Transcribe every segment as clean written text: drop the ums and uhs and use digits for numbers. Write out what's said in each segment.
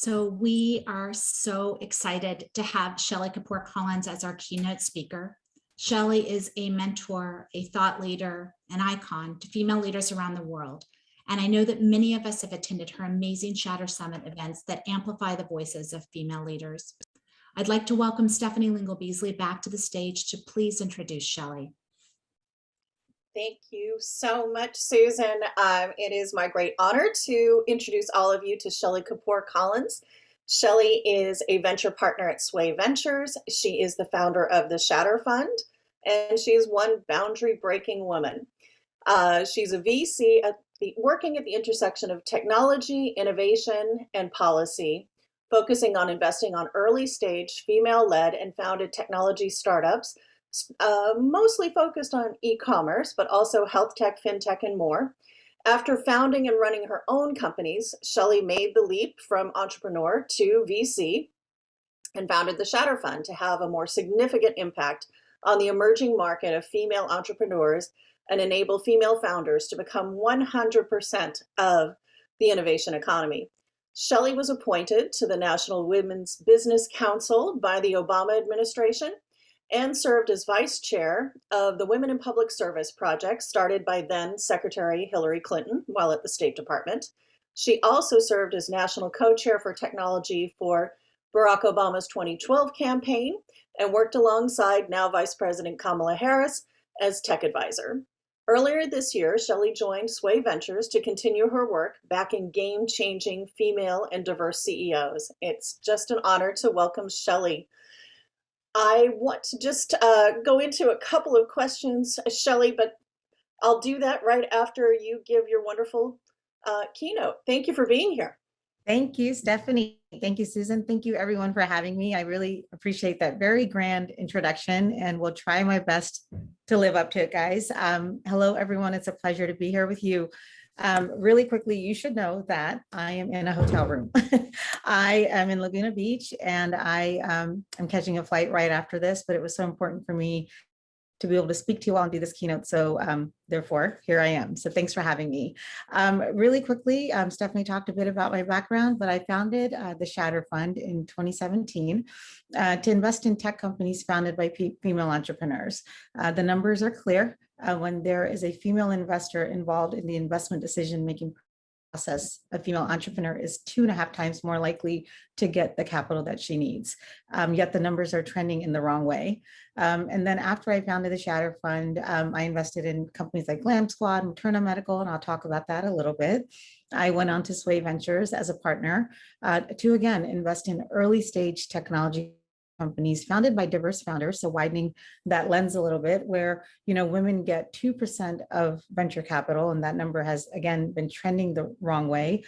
So we are so excited to have Shelly Kapoor Collins as our keynote speaker. Shelly is a mentor, a thought leader, an icon to female leaders around the world. And I know that many of us have attended her amazing Shatter Summit events that amplify the voices of female leaders. I'd like to welcome Stephanie Lingle-Beasley back to the stage to please introduce Shelly. Thank you so much, Susan. It is my great honor to introduce all of you to Shelly Kapoor Collins. Shelly is a venture partner at Sway Ventures. She is the founder of the Shatter Fund, and she is one boundary-breaking woman. She's a VC working at the intersection of technology, innovation, and policy, focusing on investing on early-stage, female-led and founded technology startups, mostly focused on e-commerce, but also health tech, fintech, and more. After founding and running her own companies, Shelly made the leap from entrepreneur to VC and founded the Shatter Fund to have a more significant impact on the emerging market of female entrepreneurs and enable female founders to become 100% of the innovation economy. Shelly was appointed to the National Women's Business Council by the Obama administration and served as vice chair of the Women in Public Service project started by then Secretary Hillary Clinton while at the State Department. She also served as national co-chair for technology for Barack Obama's 2012 campaign and worked alongside now Vice President Kamala Harris as tech advisor. Earlier this year, Shelly joined Sway Ventures to continue her work backing game-changing female and diverse CEOs. It's just an honor to welcome Shelly. I want to just go into a couple of questions, Shelly, but I'll do that right after you give your wonderful keynote. Thank you for being here. Thank you, Stephanie. Thank you, Susan. Thank you, everyone, for having me. I really appreciate that very grand introduction, and will try my best to live up to it, guys. Hello, everyone. It's a pleasure to be here with you. Really quickly, you should know that I am in a hotel room. I am in Laguna Beach, and I am catching a flight right after this, but it was so important for me to be able to speak to you all and do this keynote. So therefore, here I am. So thanks for having me. Really quickly, Stephanie talked a bit about my background, but I founded the Shatter Fund in 2017 to invest in tech companies founded by female entrepreneurs. The numbers are clear. When there is a female investor involved in the investment decision-making process, a female entrepreneur is 2.5 times more likely to get the capital that she needs. Yet the numbers are trending in the wrong way. And then after I founded the Shatter Fund, I invested in companies like Glam Squad, Maternal Medical, and I'll talk about that a little bit. I went on to Sway Ventures as a partner to, again, invest in early stage technology companies founded by diverse founders, so widening that lens a little bit, where women get 2% of venture capital, and that number has again been trending the wrong way.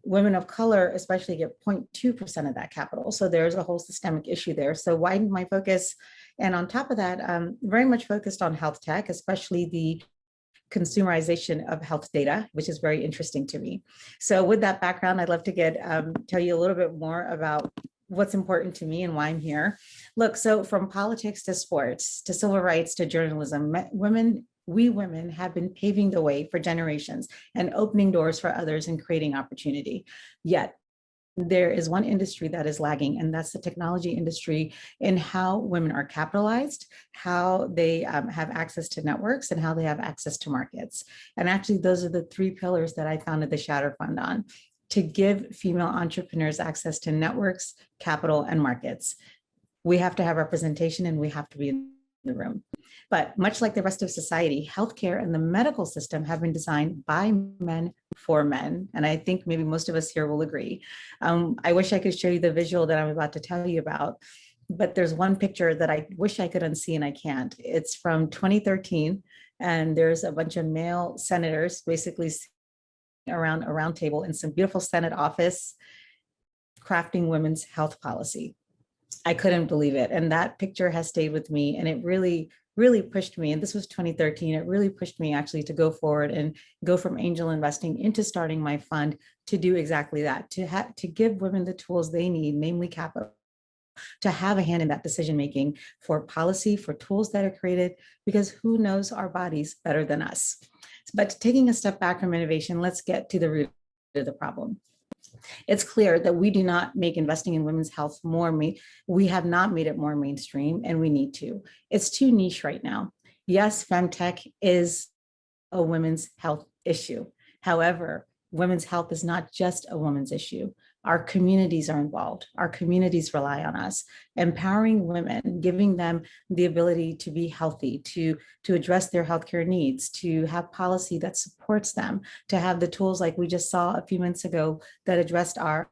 Women of color especially get 0.2% of that capital, so there's a whole systemic issue there. So widened my focus, and on top of that, very much focused on health tech, especially the consumerization of health data, which is very interesting to me. So with that background, I'd love to tell you a little bit more about what's important to me and why I'm here. Look, so from politics to sports, to civil rights, to journalism, we women have been paving the way for generations and opening doors for others and creating opportunity. Yet there is one industry that is lagging, and that's the technology industry, in how women are capitalized, how they have access to networks, and how they have access to markets. And actually, those are the 3 pillars that I founded the Shatter Fund on: to give female entrepreneurs access to networks, capital, and markets. We have to have representation, and we have to be in the room. But much like the rest of society, healthcare and the medical system have been designed by men for men. And I think maybe most of us here will agree. I wish I could show you the visual that I'm about to tell you about, but there's one picture that I wish I could unsee and I can't. It's from 2013, and there's a bunch of male senators basically around a round table in some beautiful Senate office, crafting women's health policy. I couldn't believe it. And that picture has stayed with me, and it really, really pushed me. And this was 2013. It really pushed me actually to go forward and go from angel investing into starting my fund to do exactly that, to give women the tools they need, namely capital, to have a hand in that decision-making for policy, for tools that are created, because who knows our bodies better than us? But taking a step back from innovation, let's get to the root of the problem. It's clear that we do not make investing in women's health we have not made it more mainstream, and we need to. It's too niche right now. Yes, femtech is a women's health issue. However, women's health is not just a women's issue. Our communities are involved. Our communities rely on us. Empowering women, giving them the ability to be healthy, to address their healthcare needs, to have policy that supports them, to have the tools like we just saw a few minutes ago that addressed our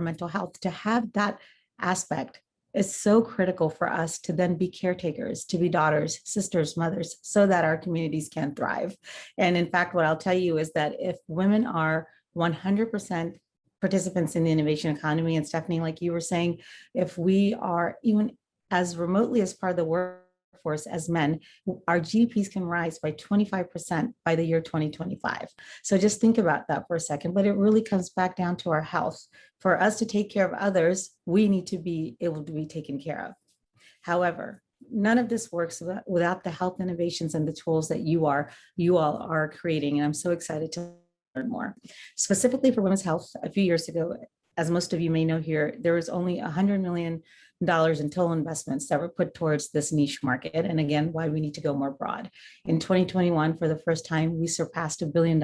mental health, to have that aspect is so critical for us to then be caretakers, to be daughters, sisters, mothers, so that our communities can thrive. And in fact, what I'll tell you is that if women are 100% participants in the innovation economy, and Stephanie, like you were saying, if we are even as remotely as part of the workforce as men, our GDPs can rise by 25% by the year 2025. So just think about that for a second, but it really comes back down to our health. For us to take care of others, we need to be able to be taken care of. However, none of this works without the health innovations and the tools that you all are creating. And I'm so excited to learn more. Specifically for women's health, a few years ago, as most of you may know here, there was only $100 million in total investments that were put towards this niche market. And again, why we need to go more broad. In 2021, for the first time, we surpassed $1 billion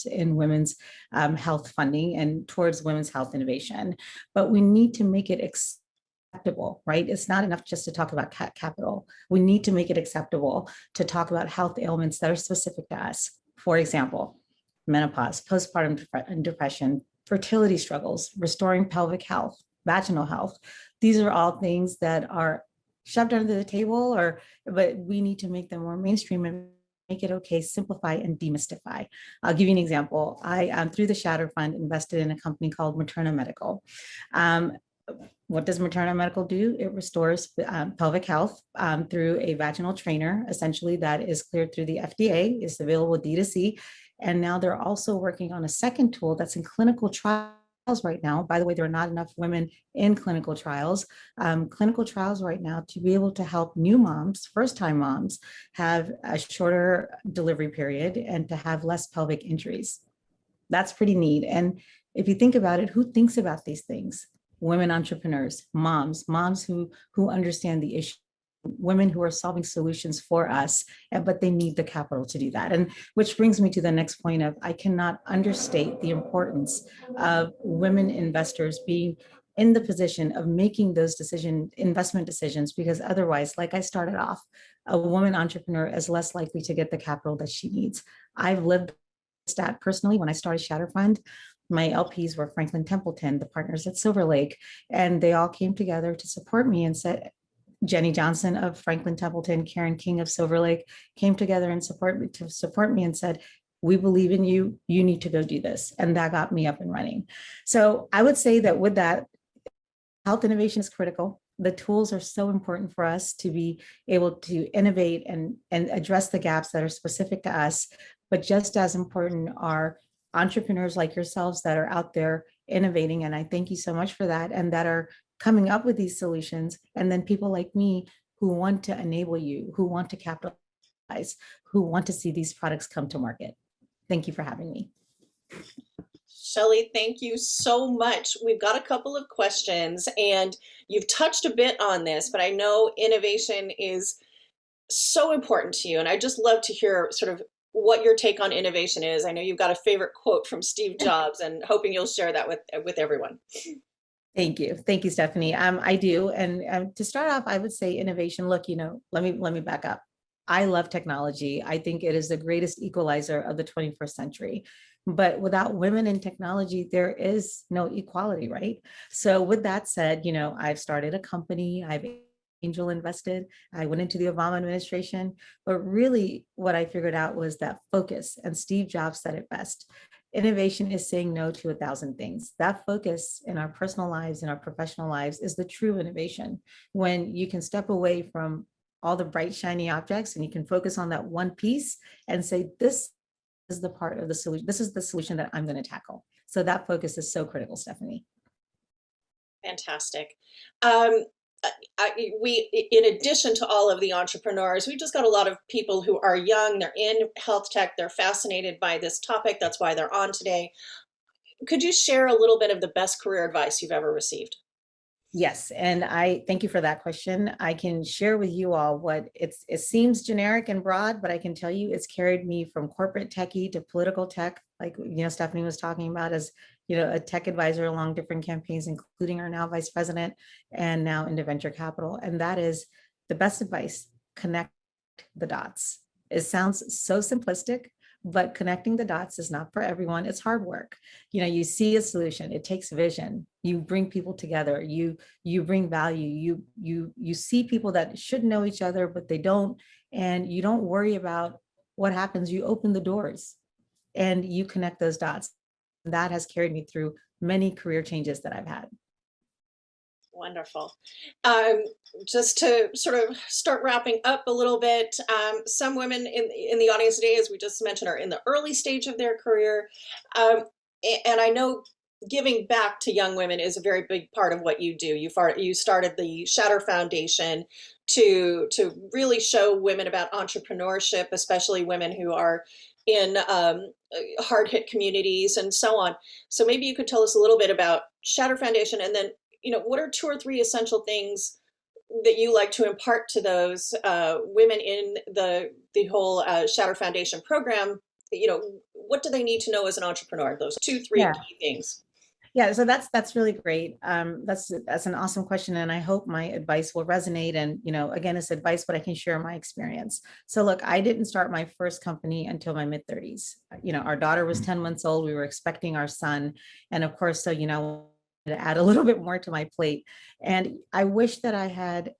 in women's health funding and towards women's health innovation. But we need to make it acceptable, right? It's not enough just to talk about capital. We need to make it acceptable to talk about health ailments that are specific to us. For example, menopause, postpartum depression, fertility struggles, restoring pelvic health, vaginal health. These are all things that are shoved under the table, but we need to make them more mainstream and make it okay, simplify and demystify. I'll give you an example. I, through the Shatter Fund, invested in a company called Maternal. What does Maternal Medical do? It restores pelvic health through a vaginal trainer, essentially, that is cleared through the FDA, is available D2C. And now they're also working on a second tool that's in clinical trials right now. By the way, there are not enough women in clinical trials right now to be able to help new moms, first-time moms, have a shorter delivery period and to have less pelvic injuries. That's pretty neat. And if you think about it, who thinks about these things? Women entrepreneurs, moms who understand the issue, women who are solving solutions for us, but they need the capital to do that. And which brings me to the next point of, I cannot understate the importance of women investors being in the position of making those investment decisions, because otherwise, like I started off, a woman entrepreneur is less likely to get the capital that she needs. I've lived that personally. When I started Shatter Fund, my LPs were Franklin Templeton, the partners at Silver Lake, and they all came together to support me and said, Jenny Johnson of Franklin Templeton, Karen King of Silver Lake came together and support me and said, we believe in you, you need to go do this. And that got me up and running. So I would say that with that, health innovation is critical. The tools are so important for us to be able to innovate and address the gaps that are specific to us. But just as important are entrepreneurs like yourselves that are out there innovating. And I thank you so much for that. And that are coming up with these solutions. And then people like me who want to enable you, who want to capitalize, who want to see these products come to market. Thank you for having me. Shelly, thank you so much. We've got a couple of questions and you've touched a bit on this, but I know innovation is so important to you. And I just love to hear sort of what your take on innovation is. I know you've got a favorite quote from Steve Jobs and hoping you'll share that with everyone. Thank you. Thank you, Stephanie. I do. And to start off, I would say innovation. Look, let me back up. I love technology. I think it is the greatest equalizer of the 21st century. But without women in technology, there is no equality, right? So with that said, I've started a company, I've angel invested, I went into the Obama administration, but really what I figured out was that focus, and Steve Jobs said it best. Innovation is saying no to 1,000 things. That focus in our personal lives and our professional lives is the true innovation. When you can step away from all the bright, shiny objects and you can focus on that one piece and say, this is the part of the solution. This is the solution that I'm going to tackle. So that focus is so critical, Stephanie. Fantastic. In addition to all of the entrepreneurs, we just got a lot of people who are young, they're in health tech, they're fascinated by this topic. That's why they're on today. could you share a little bit of the best career advice you've ever received? Yes, and I thank you for that question. I can share with you all what it seems generic and broad, but I can tell you it's carried me from corporate techie to political tech, like Stephanie was talking about as a tech advisor along different campaigns, including our now vice president and now into venture capital. And that is the best advice: connect the dots. It sounds so simplistic, but connecting the dots is not for everyone. It's hard work. You see a solution, it takes vision. You bring people together, you bring value, you see people that should know each other, but they don't, and you don't worry about what happens. You open the doors and you connect those dots. That has carried me through many career changes that I've had. Wonderful. Um, just to sort of start wrapping up a little bit, some women in the audience today, as we just mentioned, are in the early stage of their career. And I know giving back to young women is a very big part of what you do. You started the Shatter Foundation to really show women about entrepreneurship, especially women who are in hard hit communities and so on. So maybe you could tell us a little bit about Shatter Foundation, and then what are 2 or 3 essential things that you like to impart to those women in the whole Shatter Foundation program? What do they need to know as an entrepreneur? Those 2, 3 Yeah. key things. Yeah, so that's really great. That's an awesome question, and I hope my advice will resonate. And again, it's advice, but I can share my experience. So look, I didn't start my first company until my mid-30s. Our daughter was 10 months old. We were expecting our son, and of course, so to add a little bit more to my plate. And I wish that I had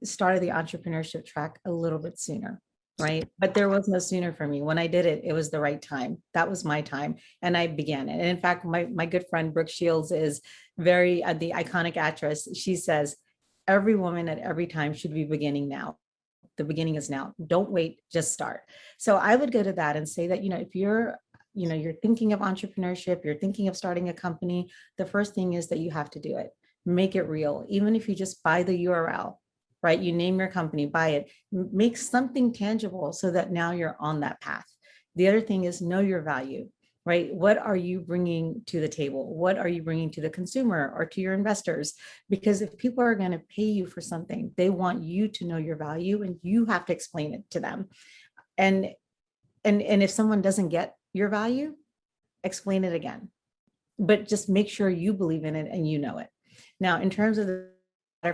started the entrepreneurship track a little bit sooner. Right. But there was no sooner for me. When I did it, it was the right time. That was my time. And I began it. And in fact, my good friend Brooke Shields is the iconic actress. She says, every woman at every time should be beginning now. The beginning is now. Don't wait, just start. So I would go to that and say that, if you're thinking of entrepreneurship, you're thinking of starting a company, the first thing is that you have to do it. Make it real. Even if you just buy the URL, right? You name your company, buy it, make something tangible so that now you're on that path. The other thing is know your value, right? What are you bringing to the table? What are you bringing to the consumer or to your investors? Because if people are going to pay you for something, they want you to know your value, and you have to explain it to them. And if someone doesn't get your value, explain it again, but just make sure you believe in it and you know it. Now, in terms of the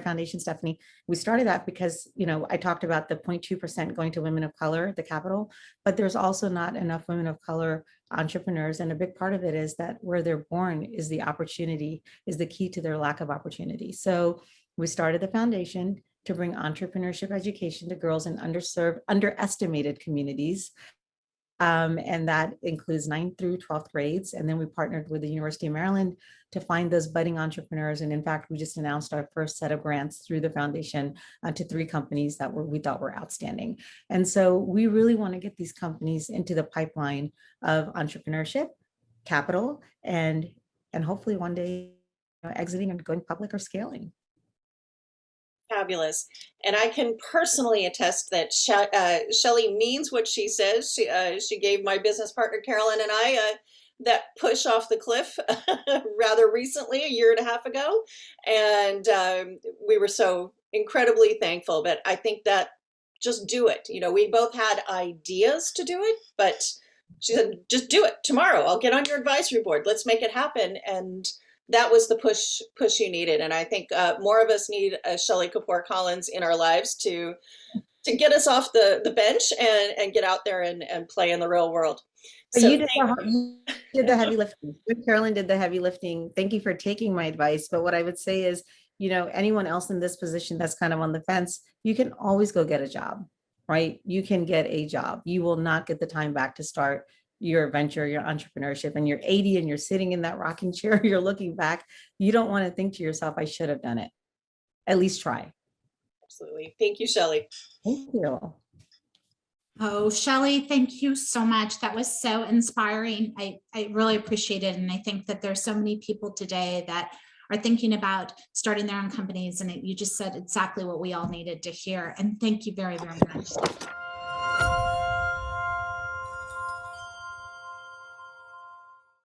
Foundation, Stephanie, we started that because, I talked about the 0.2% going to women of color, the capital, but there's also not enough women of color entrepreneurs. And a big part of it is that where they're born is the opportunity, is the key to their lack of opportunity. So we started the foundation to bring entrepreneurship education to girls in underserved, underestimated communities. And that includes 9th through 12th grades. And then we partnered with the University of Maryland to find those budding entrepreneurs. And in fact, we just announced our first set of grants through the foundation to 3 companies that we thought were outstanding. And so we really want to get these companies into the pipeline of entrepreneurship, capital, and hopefully one day exiting and going public or scaling. Fabulous. And I can personally attest that Shelly means what she says. She gave my business partner, Carolyn, and I that push off the cliff rather recently, a year and a half ago. And we were so incredibly thankful. But I think that just do it. We both had ideas to do it, but she said, just do it tomorrow. I'll get on your advisory board. Let's make it happen. And that was the push you needed. And I think more of us need a Shelly Kapoor Collins in our lives to get us off the bench and get out there and play in the real world. But So you did the heavy lifting. Carolyn did the heavy lifting. Thank you for taking my advice. But what I would say is, anyone else in this position that's kind of on the fence, you can always go get a job, right? You can get a job. You will not get the time back to start your venture, your entrepreneurship, and you're 80 and you're sitting in that rocking chair, you're looking back. You don't want to think to yourself, I should have done it. At least try. Absolutely. Thank you, Shelly. Thank you. Oh, Shelly, thank you so much. That was so inspiring. I really appreciate it. And I think that there's so many people today that are thinking about starting their own companies. And you just said exactly what we all needed to hear. And thank you very, very much.